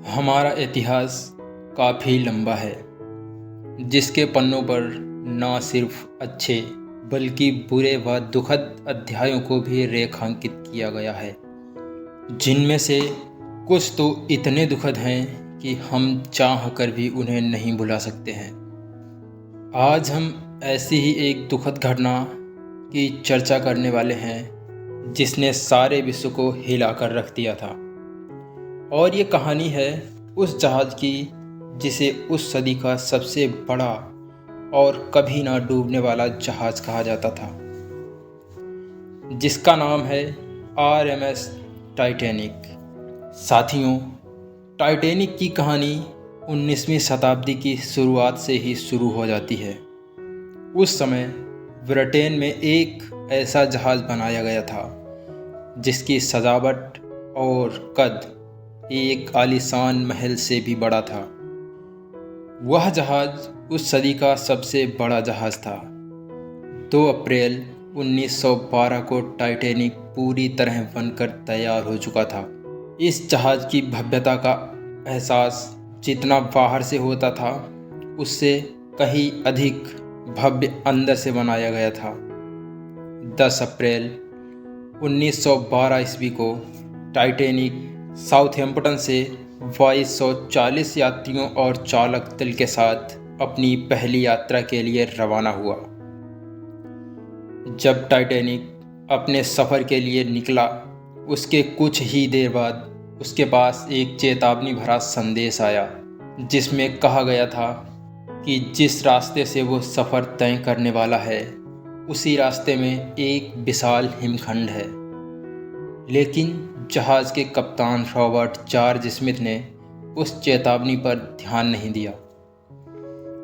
हमारा इतिहास काफ़ी लंबा है, जिसके पन्नों पर न सिर्फ अच्छे बल्कि बुरे व दुखद अध्यायों को भी रेखांकित किया गया है, जिनमें से कुछ तो इतने दुखद हैं कि हम चाह कर भी उन्हें नहीं भुला सकते हैं। आज हम ऐसी ही एक दुखद घटना की चर्चा करने वाले हैं, जिसने सारे विश्व को हिला कर रख दिया था। और ये कहानी है उस जहाज़ की जिसे उस सदी का सबसे बड़ा और कभी ना डूबने वाला जहाज़ कहा जाता था, जिसका नाम है RMS टाइटैनिक। साथियों, टाइटैनिक की कहानी 19वीं शताब्दी की शुरुआत से ही शुरू हो जाती है। उस समय ब्रिटेन में एक ऐसा जहाज़ बनाया गया था जिसकी सजावट और कद एक आलीशान महल से भी बड़ा था। वह जहाज़ उस सदी का सबसे बड़ा जहाज़ था। 2 अप्रैल 1912 को टाइटैनिक पूरी तरह बनकर तैयार हो चुका था। इस जहाज़ की भव्यता का एहसास जितना बाहर से होता था, उससे कहीं अधिक भव्य अंदर से बनाया गया था। 10 अप्रैल 1912 ईस्वी को टाइटैनिक साउथहैम्पटन से 2240 यात्रियों और चालक दल के साथ अपनी पहली यात्रा के लिए रवाना हुआ। जब टाइटैनिक अपने सफ़र के लिए निकला, उसके कुछ ही देर बाद उसके पास एक चेतावनी भरा संदेश आया, जिसमें कहा गया था कि जिस रास्ते से वो सफ़र तय करने वाला है, उसी रास्ते में एक विशाल हिमखंड है। लेकिन जहाज़ के कप्तान रॉबर्ट जॉर्ज स्मिथ ने उस चेतावनी पर ध्यान नहीं दिया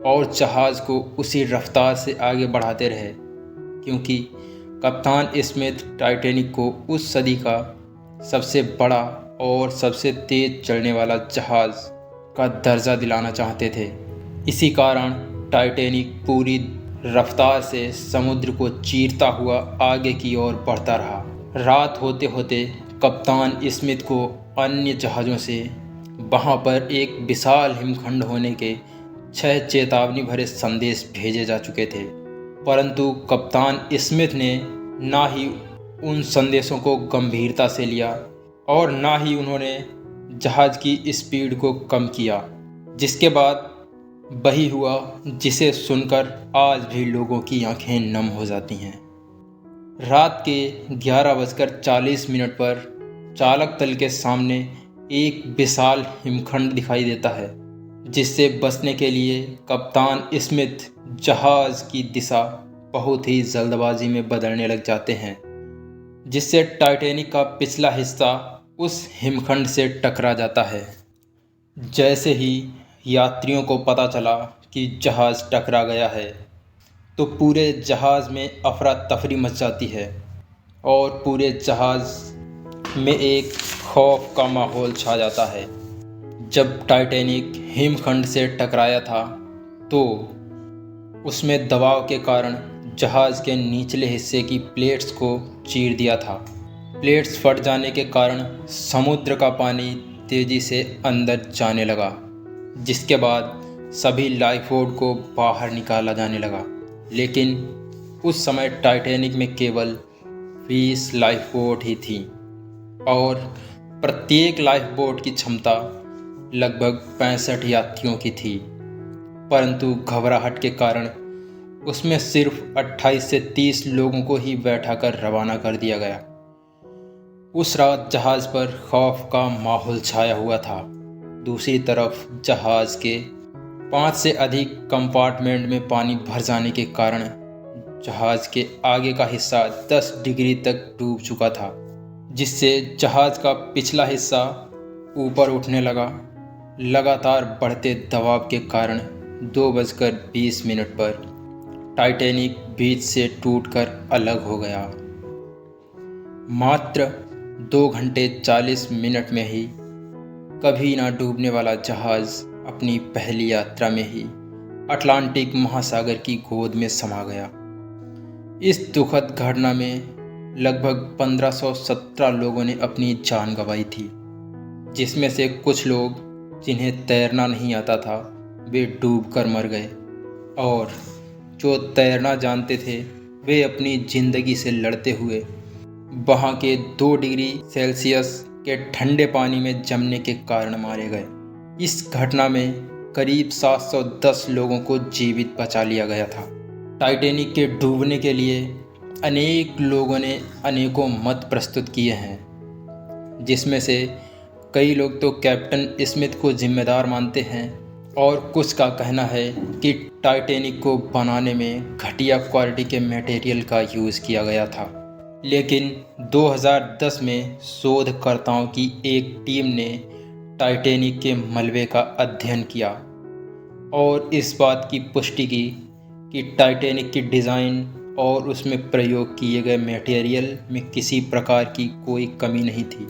और जहाज़ को उसी रफ्तार से आगे बढ़ाते रहे, क्योंकि कप्तान स्मिथ टाइटैनिक को उस सदी का सबसे बड़ा और सबसे तेज़ चलने वाला जहाज़ का दर्जा दिलाना चाहते थे। इसी कारण टाइटैनिक पूरी रफ्तार से समुद्र को चीरता हुआ आगे की ओर बढ़ता रहा। रात होते होते कप्तान स्मिथ को अन्य जहाज़ों से वहाँ पर एक विशाल हिमखंड होने के 6 चेतावनी भरे संदेश भेजे जा चुके थे, परंतु कप्तान स्मिथ ने ना ही उन संदेशों को गंभीरता से लिया और ना ही उन्होंने जहाज़ की स्पीड को कम किया, जिसके बाद वही हुआ जिसे सुनकर आज भी लोगों की आंखें नम हो जाती हैं। रात के 11:40 पर चालक दल के सामने एक विशाल हिमखंड दिखाई देता है, जिससे बचने के लिए कप्तान स्मिथ जहाज़ की दिशा बहुत ही जल्दबाजी में बदलने लग जाते हैं, जिससे टाइटैनिक का पिछला हिस्सा उस हिमखंड से टकरा जाता है। जैसे ही यात्रियों को पता चला कि जहाज़ टकरा गया है, तो पूरे जहाज़ में अफरा तफरी मच जाती है और पूरे जहाज़ में एक खौफ का माहौल छा जाता है। जब टाइटैनिक हिमखंड से टकराया था, तो उसमें दबाव के कारण जहाज़ के निचले हिस्से की प्लेट्स को चीर दिया था। प्लेट्स फट जाने के कारण समुद्र का पानी तेज़ी से अंदर जाने लगा, जिसके बाद सभी लाइफ बोट को बाहर निकाला जाने लगा। लेकिन उस समय टाइटैनिक में केवल 20 लाइफ बोट ही थी और प्रत्येक लाइफ बोट की क्षमता लगभग 65 यात्रियों की थी, परंतु घबराहट के कारण उसमें सिर्फ 28 से 30 लोगों को ही बैठाकर रवाना कर दिया गया। उस रात जहाज़ पर खौफ का माहौल छाया हुआ था। दूसरी तरफ जहाज़ के 5 से अधिक कंपार्टमेंट में पानी भर जाने के कारण जहाज़ के आगे का हिस्सा 10 डिग्री तक डूब चुका था, जिससे जहाज़ का पिछला हिस्सा ऊपर उठने लगा। लगातार बढ़ते दबाव के कारण 2:20 पर टाइटैनिक बीच से टूटकर अलग हो गया। मात्र 2 घंटे 40 मिनट में ही कभी ना डूबने वाला जहाज़ अपनी पहली यात्रा में ही अटलांटिक महासागर की गोद में समा गया। इस दुखद घटना में लगभग 1517 लोगों ने अपनी जान गंवाई थी, जिसमें से कुछ लोग जिन्हें तैरना नहीं आता था वे डूबकर मर गए, और जो तैरना जानते थे वे अपनी ज़िंदगी से लड़ते हुए वहाँ के 2 डिग्री सेल्सियस के ठंडे पानी में जमने के कारण मारे गए। इस घटना में करीब 710 लोगों को जीवित बचा लिया गया था। टाइटैनिक के डूबने के लिए अनेक लोगों ने अनेकों मत प्रस्तुत किए हैं, जिसमें से कई लोग तो कैप्टन स्मिथ को जिम्मेदार मानते हैं और कुछ का कहना है कि टाइटैनिक को बनाने में घटिया क्वालिटी के मटेरियल का यूज़ किया गया था। लेकिन 2010 में शोधकर्ताओं की एक टीम ने टाइटैनिक के मलबे का अध्ययन किया और इस बात की पुष्टि की कि टाइटैनिक की डिज़ाइन और उसमें प्रयोग किए गए मटेरियल में किसी प्रकार की कोई कमी नहीं थी।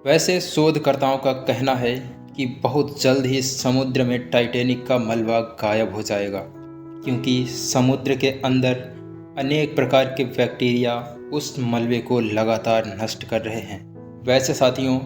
वैसे शोधकर्ताओं का कहना है कि बहुत जल्द ही समुद्र में टाइटैनिक का मलबा गायब हो जाएगा, क्योंकि समुद्र के अंदर अनेक प्रकार के बैक्टीरिया उस मलबे को लगातार नष्ट कर रहे हैं। वैसे साथियों,